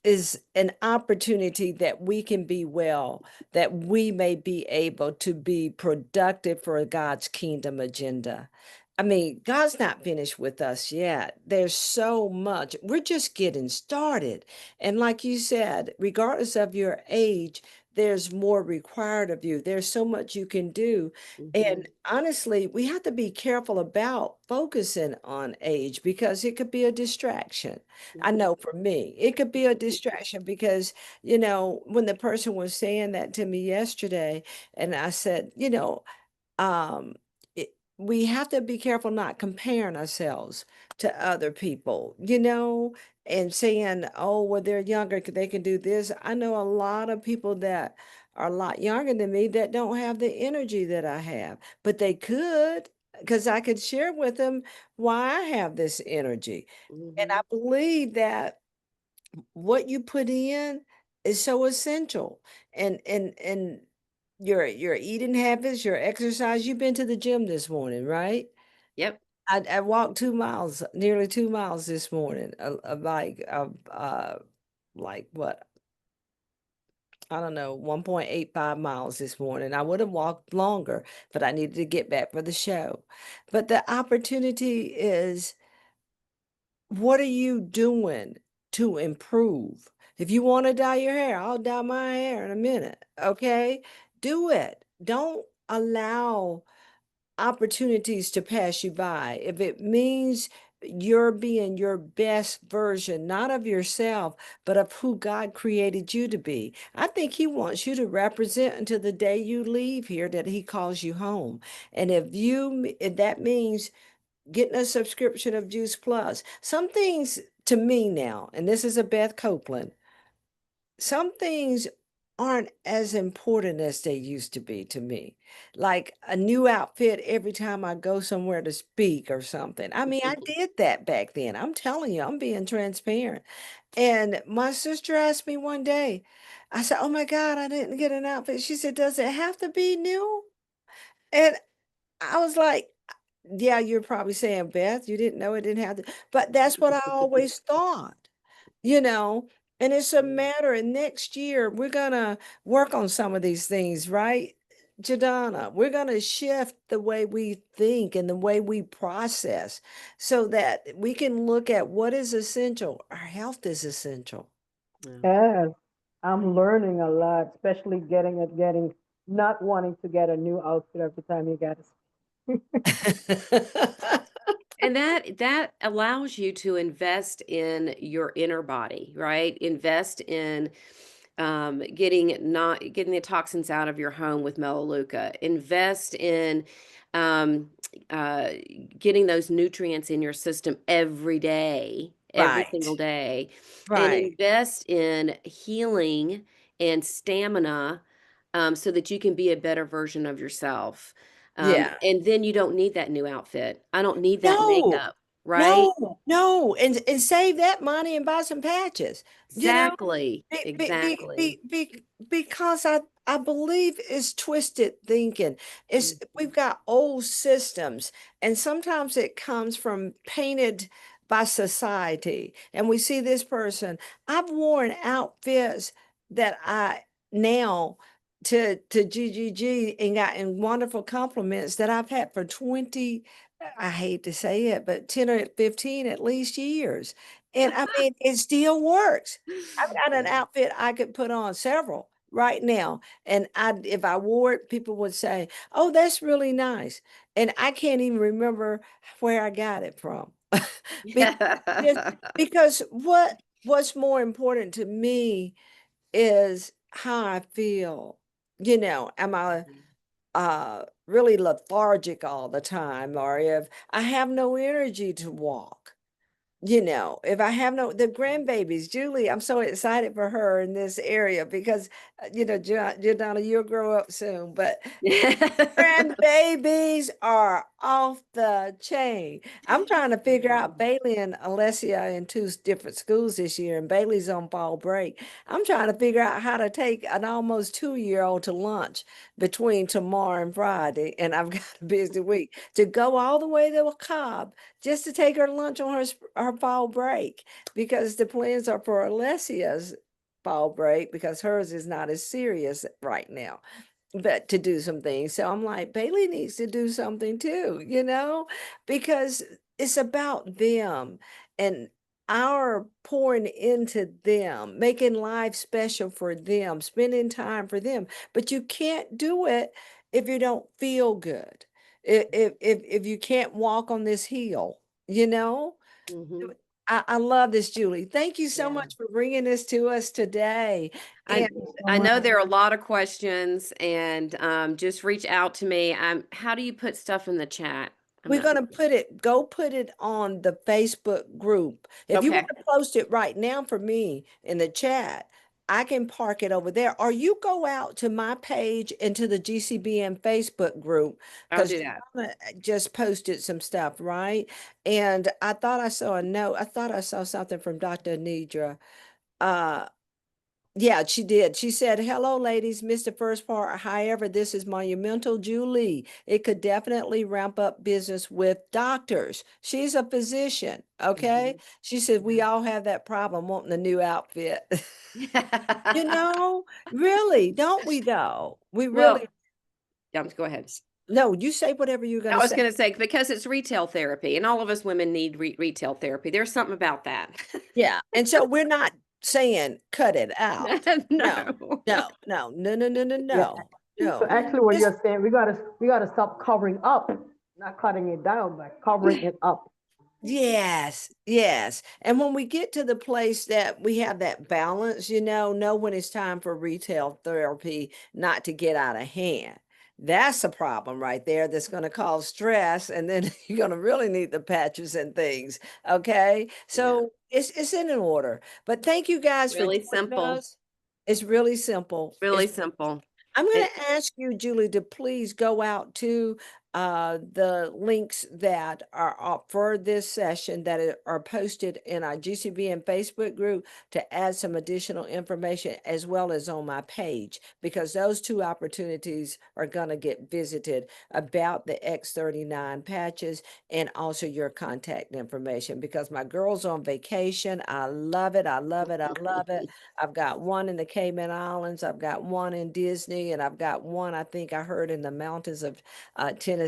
is an opportunity that we can be well, that we may be able to be productive for God's kingdom agenda. I mean, God's not finished with us yet. There's so much. We're just getting started. And like you said, regardless of your age, there's more required of you. There's so much you can do. Hmm. And honestly, we have to be careful about focusing on age because it could be a distraction. I Hmm. know for me, it could be a distraction because, when the person was saying that to me yesterday, and I said, um, we have to be careful not comparing ourselves to other people, and saying, oh, well, they're younger, they can do this. I know a lot of people that are a lot younger than me that don't have the energy that I have, but they could, because I could share with them why I have this energy. And I Hmm. believe that what you put in is so essential. And your eating habits, your exercise. You've been to the gym this morning, right? Yep. I walked 2 miles, nearly 2 miles this morning, like what? I don't know, 1.85 miles this morning. I would have walked longer, but I needed to get back for the show. But the opportunity is, what are you doing to improve? If you want to dye your hair, I'll dye my hair in a minute. Okay? Do it. Don't allow opportunities to pass you by. If it means you're being your best version, not of yourself, but of who God created you to be. I think He wants you to represent until the day you leave here that He calls you home. And if that means getting a subscription of Juice Plus, some things to me now, and this is a Beth Copeland, some things aren't as important as they used to be to me. Like a new outfit every time I go somewhere to speak or something. I mean, I did that back then. I'm telling you, I'm being transparent. And my sister asked me one day, I said, "Oh my God, I didn't get an outfit." She said, "Does it have to be new?" And I was like, "Yeah, you're probably saying, Beth, you didn't know it didn't have to," but that's what I always thought, you know, and it's a matter of next year, we're gonna work on some of these things, right? Jadana, we're gonna shift the way we think and the way we process so that we can look at what is essential. Our health is essential. Yes, I'm learning a lot, especially getting not wanting to get a new outfit every time you get And that allows you to invest in your inner body, right? Invest in getting the toxins out of your home with Melaleuca. Invest in um, uh, getting those nutrients in your system every single Right, day, and right. invest in healing and stamina, so that you can be a better version of yourself. Yeah. And then you don't need that new outfit. I don't need that No, makeup, right? no, and save that money and buy some patches, you know? Exactly. Exactly. Because I believe it's twisted thinking. We've Mhm. got old systems, and sometimes it comes from painted by society. And we see this person. I've worn outfits that I now to GGG and gotten wonderful compliments that I've had for 20, I hate to say it, but 10 or 15 at least years. And I mean, it still works. I've got an Yeah. outfit I could put on several right now. And if I wore it, people would say, "Oh, that's really nice." And I can't even remember where I got it from. Be- just because what's more important to me is how I feel. Am I really lethargic all the time, or if I have no energy to walk? If I have the grandbabies, Julie, I'm so excited for her in this area because, Donna, you'll grow up soon, but grandbabies are off the chain. I'm trying to figure out Bailey and Alessia in two different schools this year, and Bailey's on fall break. I'm trying to figure out how to take an almost 2-year-old to lunch between tomorrow and Friday, and I've got a busy week to go all the way to a Cobb just to take her to lunch on her fall break because the plans are for Alessia's fall break because hers is not as serious right now, but to do some things. So I'm like, Bailey needs to do something too, because it's about them and our pouring into them, making life special for them, spending time for them. But you can't do it if you don't feel good. If you can't walk on this hill, you know? Mhm. I love this, Julie. Thank you so Yeah. much for bringing this to us today. I And Thank you so I much. know there are a lot of questions, and just reach out to me. How do you put stuff in the chat? I'm we're not. going to go put it on the Facebook group. If you want Okay. to post it right now for me in the chat, I can park it over there. Or you go out to my page and to the GCBN Facebook group I'll because do that. just posted some stuff, right? And I thought I saw a note. I thought I saw something from Dr. Nidra. Uh, Yeah, she did. She said, "Hello, ladies. Missed the first part. However, this is monumental, Julie. It could definitely ramp up business with doctors." She's a physician. Okay. She said, "We all have that problem wanting a new outfit." You know, really, don't we though? We really, Well, go ahead. no, you say whatever you're going I to was say. going to say, because it's retail therapy, and all of us women need retail therapy. There's something about that. Yeah. And so we're not saying cut it out. No, No. no, no, no, no, no, no, Yeah. no, So no. actually, what This you're saying, we gotta stop covering up, not cutting it down, but covering it up. Yes, yes. And when we get to the place that we have that balance, know when it's time for retail therapy not to get out of hand. That's a problem right there that's going to cause stress. And then you're going to really need the patches and things. Okay. Yeah. So it's in an order. But thank you guys for Really joining simple. us. It's really simple. Really simple. I'm going It- to ask you, Julie, to please go out to the links that are up for this session that are posted in our GCBN Facebook group to add some additional information as well as on my page, because those two opportunities are going to get visited about the X39 patches and also your contact information, because my girl's on vacation. I love it. I love it. I love it. I've got one in the Cayman Islands. I've got one in Disney, and I've got one, I think I heard, in the mountains of Tennessee.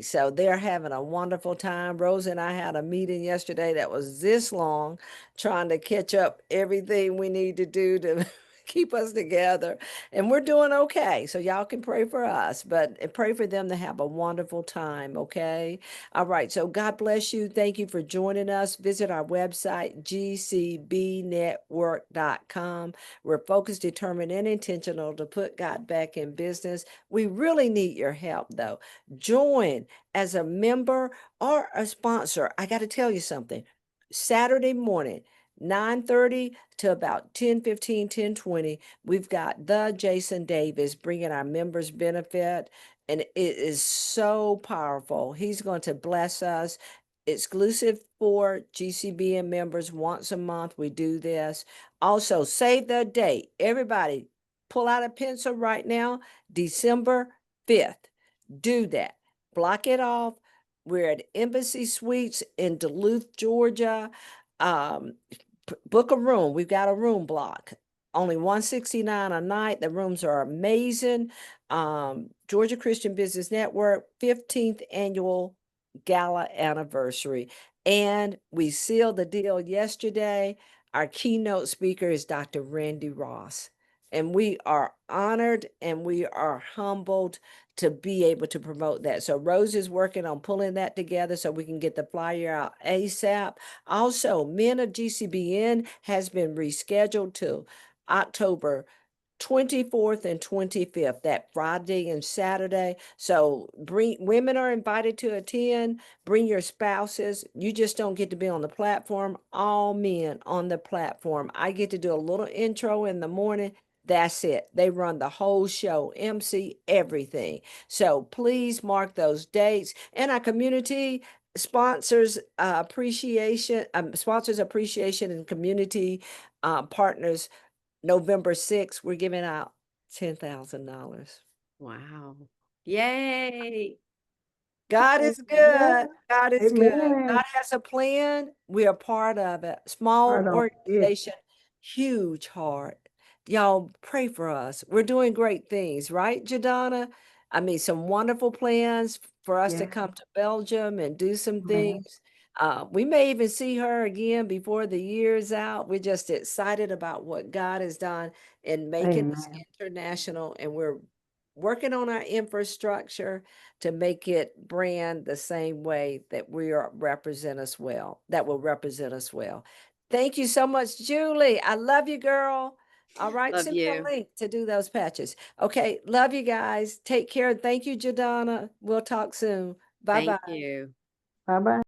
So they're having a wonderful time. Rose and I had a meeting yesterday that was this long, trying to catch up everything we need to do to keep us together. And we're doing okay. So y'all can pray for us, but pray for them to have a wonderful time. Okay. All right. So God bless you. Thank you for joining us. Visit our website, gcbnetwork.com. We're focused, determined, and intentional to put God back in business. We really need your help, though. Join as a member or a sponsor. I got to tell you something. Saturday morning, 9:30 to about 10:15, 10:20, we've got the Jason Davis bringing our members benefit, and it is so powerful. He's going to bless us. Exclusive for GCBN members. Once a month we do this. Also, save the date. Everybody, pull out a pencil right now. December 5th. Do that. Block it off. We're at Embassy Suites in Duluth, Georgia. Um, Book a room. We've got a room block. Only $169 a night. The rooms are amazing. Georgia Christian Business Network 15th annual gala anniversary. And we sealed the deal yesterday. Our keynote speaker is Dr. Randy Ross. And we are honored and we are humbled to be able to promote that. So Rose is working on pulling that together so we can get the flyer out ASAP. Also, Men of GCBN has been rescheduled to October 24th and 25th, that Friday and Saturday. So women are invited to attend. Bring your spouses. You just don't get to be on the platform. All men on the platform. I get to do a little intro in the morning. That's it. They run the whole show, MC, everything. So please mark those dates. And our community sponsors appreciation and community partners. November 6th, we're giving out $10,000. Wow. Yay. God is good. God is good. Amen. God has a plan. We are part of it. Small Part of it. organization, huge heart. Y'all pray for us. We're doing great things, right, Jadana? I mean, some wonderful plans for us to Yeah. come to Belgium and do some Amen. things. We may even see her again before the year's out. We're just excited about what God has done in making us Amen. international, and we're working on our infrastructure to make it brand the same way that that will represent us well. Thank you so much, Julie. I love you, girl. All right, Love send me a you. link to do those patches. Okay, love you guys. Take care. Thank you, Jadana. We'll talk soon. Bye-bye. Thank you. Bye bye.